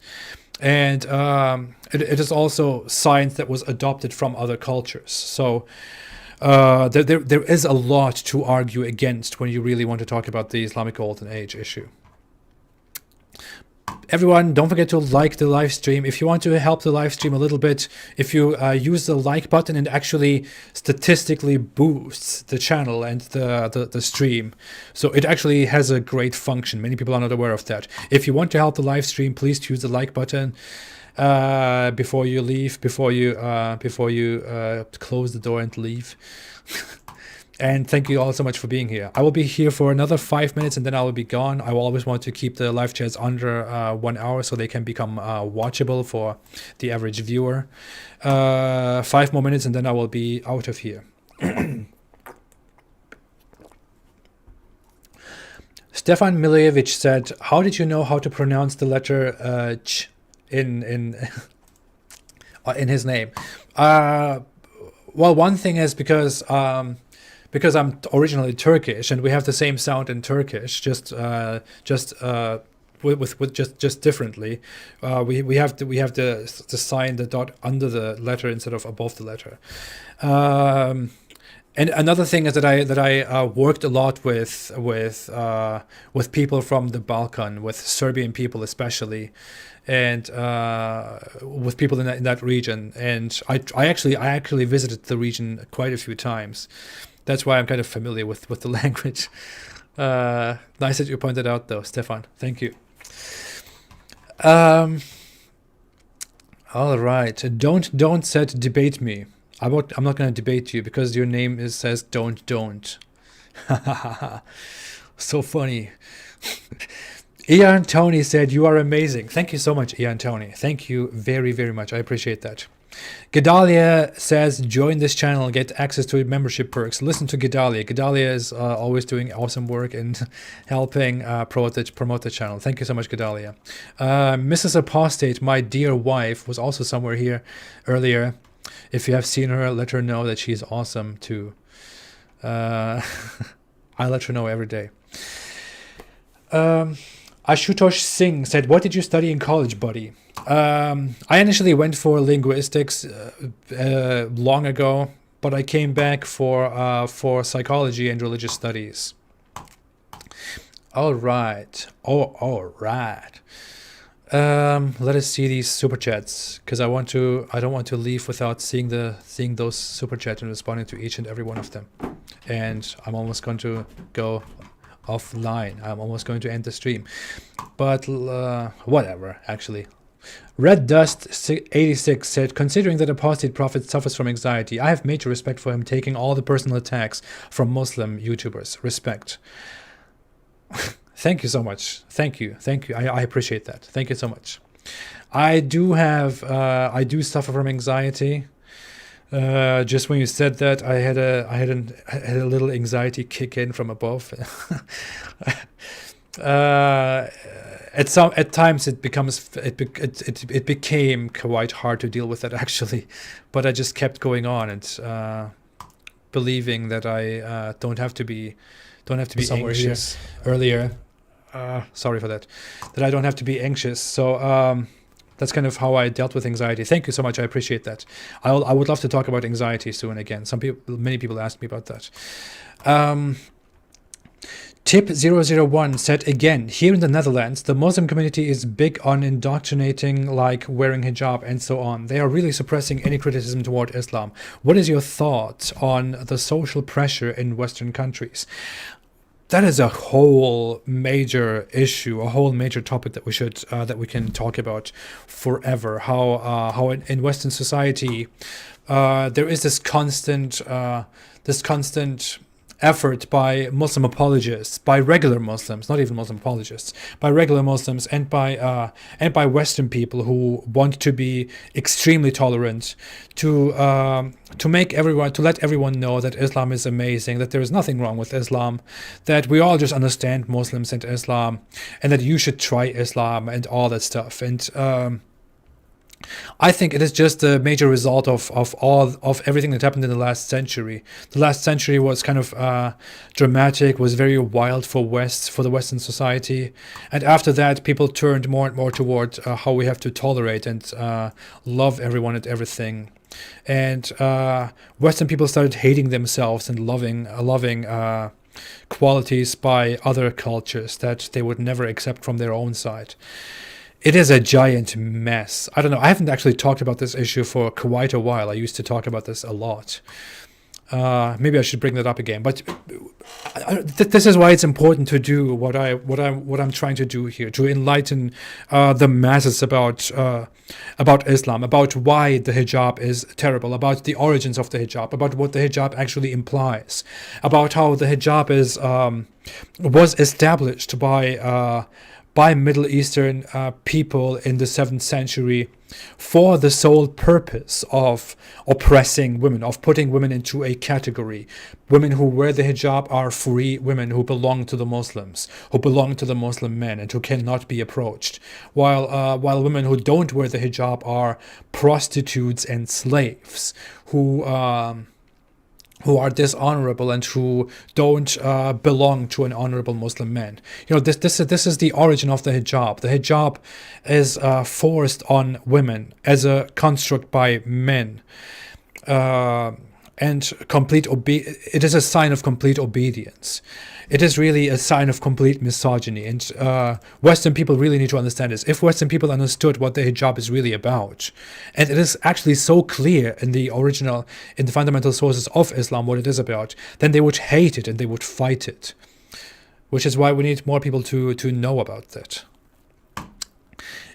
And it is also science that was adopted from other cultures. So there is a lot to argue against when you really want to talk about the Islamic Golden Age issue. Everyone, don't forget to like the live stream. If you want to help the live stream a little bit, if you use the like button, and actually statistically boosts the channel and the stream. So it actually has a great function. Many people are not aware of that. If you want to help the live stream, please use the like button before you leave, before you close the door and leave. And thank you all so much for being here. I will be here for another 5 minutes and then I will be gone. I will always want to keep the live chats under 1 hour so they can become watchable for the average viewer. 5 more minutes and then I will be out of here. Stefan Miljevic said, how did you know how to pronounce the letter ch in his name? Well, one thing is because I'm originally Turkish, and we have the same sound in Turkish, just differently. We have the sign, the dot under the letter instead of above the letter. And another thing is that I worked a lot with people from the Balkan, with Serbian people especially, and with people in that region. And I actually visited the region quite a few times. That's why I'm kind of familiar with the language. Nice that you pointed out, though, Stefan. Thank you. All right. Don't said debate me. I'm not going to debate you because your name says don't. So funny. Ian Tony said, you are amazing. Thank you so much, Ian Tony. Thank you very, very much. I appreciate that. Gedalia says, join this channel, get access to membership perks. Listen to Gedalia. Gedalia is always doing awesome work and helping promote the channel. Thank you so much, Gedalia. Mrs. Apostate, my dear wife, was also somewhere here earlier. If you have seen her, let her know that she's awesome too. I let her know every day. Ashutosh Singh said, what did you study in college, buddy? I initially went for linguistics long ago, but I came back for psychology and religious studies. All right. Let us see these super chats, because I don't want to leave without seeing those super chats and responding to each and every one of them. And I'm almost going to go offline. I'm almost going to end the stream, but whatever. Actually, Red Dust 86 said, considering that Apostate Prophet suffers from anxiety, I have major respect for him taking all the personal attacks from Muslim YouTubers. Respect. Thank you so much. Thank you. I appreciate that. Thank you so much. I do suffer from anxiety. Just when you said that, I had a little anxiety kick in from above. At times it became quite hard to deal with that, actually, but I just kept going on and believing that I don't have to be somewhere anxious earlier. Sorry for that I don't have to be anxious. So that's kind of how I dealt with anxiety. Thank you so much. I appreciate that. I would love to talk about anxiety soon again. Many people ask me about that. Tip 001 said, again, here in the Netherlands, the Muslim community is big on indoctrinating, like wearing hijab and so on. They are really suppressing any criticism toward Islam. What is your thought on the social pressure in Western countries? That is a whole major issue, a whole major topic that we can talk about forever. How in Western society there is this constant effort by Muslim apologists, by regular Muslims, not even Muslim apologists, by regular Muslims and by Western people who want to be extremely tolerant, to let everyone know that Islam is amazing, that there is nothing wrong with Islam, that we all just understand Muslims and Islam, and that you should try Islam and all that stuff. And I think it is just a major result of everything that happened in the last century. The last century was kind of dramatic, was very wild for the Western society, and after that, people turned more and more toward how we have to tolerate and love everyone and everything. And Western people started hating themselves and loving qualities by other cultures that they would never accept from their own side. It is a giant mess. I don't know. I haven't actually talked about this issue for quite a while. I used to talk about this a lot. Maybe I should bring that up again. But this is why it's important to do what I'm trying to do here, to enlighten the masses about Islam, about why the hijab is terrible, about the origins of the hijab, about what the hijab actually implies, about how the hijab was established by Middle Eastern people in the 7th century for the sole purpose of oppressing women, of putting women into a category. Women who wear the hijab are free women who belong to the Muslims, who belong to the Muslim men, and who cannot be approached. While women who don't wear the hijab are prostitutes and slaves who are dishonorable and who don't belong to an honorable Muslim man. This is the origin of the hijab. The hijab is forced on women as a construct by men, and it is a sign of complete obedience. It is really a sign of complete misogyny, and Western people really need to understand this. If Western people understood what the hijab is really about, and it is actually so clear in the fundamental sources of Islam what it is about, then they would hate it and they would fight it, which is why we need more people to know about that.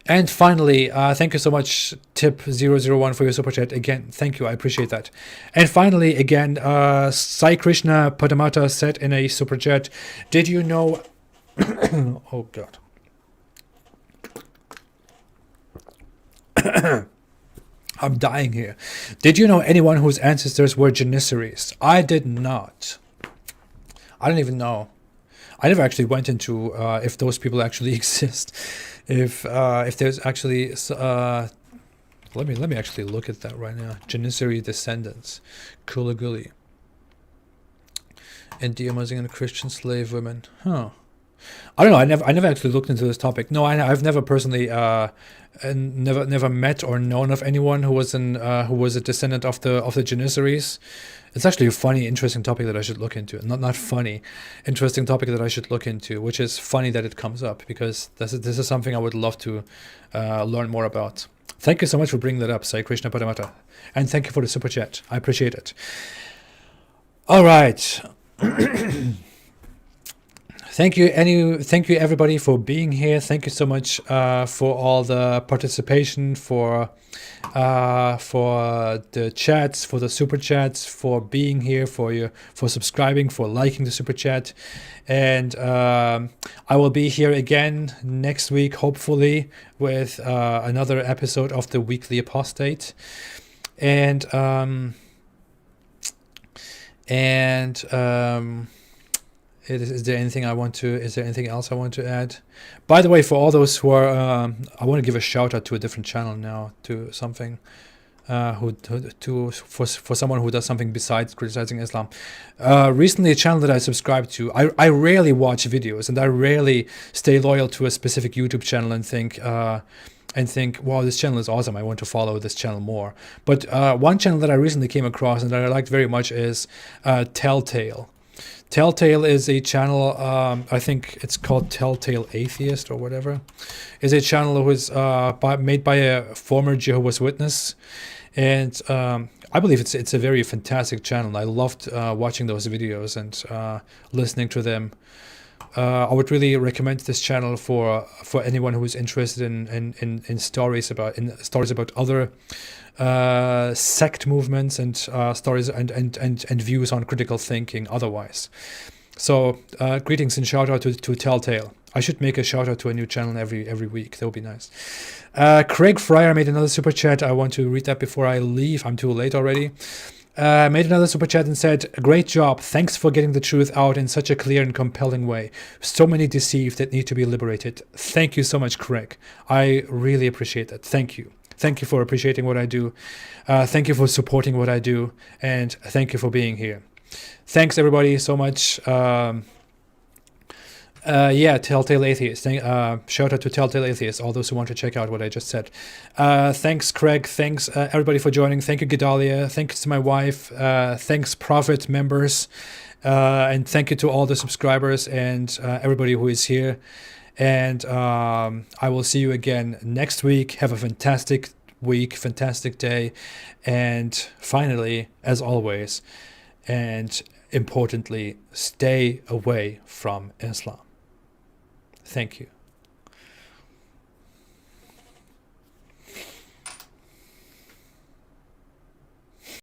And finally, thank you so much, Tip 001, for your super chat. Again, thank you. I appreciate that. And finally, again, Sai Krishna Padamata said in a super chat, did you know... oh, God. I'm dying here. Did you know anyone whose ancestors were Janissaries? I did not. I don't even know. I never actually went into if those people actually exist. If there's actually let me actually look at that right now. Janissary descendants, Kuliguli, India Muslim and Christian slave women. Huh. I don't know. I never actually looked into this topic. No, I've never personally never met or known of anyone who was a descendant of the Janissaries. It's actually a funny, interesting topic that I should look into. Not funny, interesting topic that I should look into. Which is funny that it comes up because this is something I would love to learn more about. Thank you so much for bringing that up, Sai Krishna Padamata, and thank you for the super chat. I appreciate it. All right. thank you everybody for being here. Thank you so much for all the participation, for the chats, for the super chats, for being here, for subscribing, for liking the super chat. And I will be here again next week, hopefully, with another episode of the Weekly Apostate. And is there anything is there anything else I want to add? By the way, for all those who are, I want to give a shout out to a different channel now, to something, for someone who does something besides criticizing Islam. Recently, a channel that I subscribe to, I rarely watch videos, and I rarely stay loyal to a specific YouTube channel and think, wow, this channel is awesome, I want to follow this channel more. But one channel that I recently came across and that I liked very much is Telltale. Telltale is a channel, I think it's called Telltale Atheist or whatever. Is a channel who is made by a former Jehovah's Witness. And I believe it's a very fantastic channel. I loved watching those videos and listening to them. I would really recommend this channel for anyone who is interested in stories about other sect movements and stories and views on critical thinking otherwise. So greetings and shout out to Telltale. I should make a shout out to a new channel every week. That would be nice. Craig Fryer made another super chat. I want to read that before I leave. I'm too late already. Made another super chat and said, "Great job. Thanks for getting the truth out in such a clear and compelling way. So many deceived that need to be liberated." Thank you so much, Craig. I really appreciate that. Thank you. Thank you for appreciating what I do. Thank you for supporting what I do. And thank you for being here. Thanks, everybody, so much. Telltale Atheist. Shout out to Telltale Atheist, all those who want to check out what I just said. Thanks, Craig. Thanks, everybody, for joining. Thank you, Gedalia. Thanks to my wife. Thanks, Prophet members. And thank you to all the subscribers and everybody who is here. And I will see you again next week. Have a fantastic week, fantastic day. And finally, as always, and importantly, stay away from Islam. Thank you.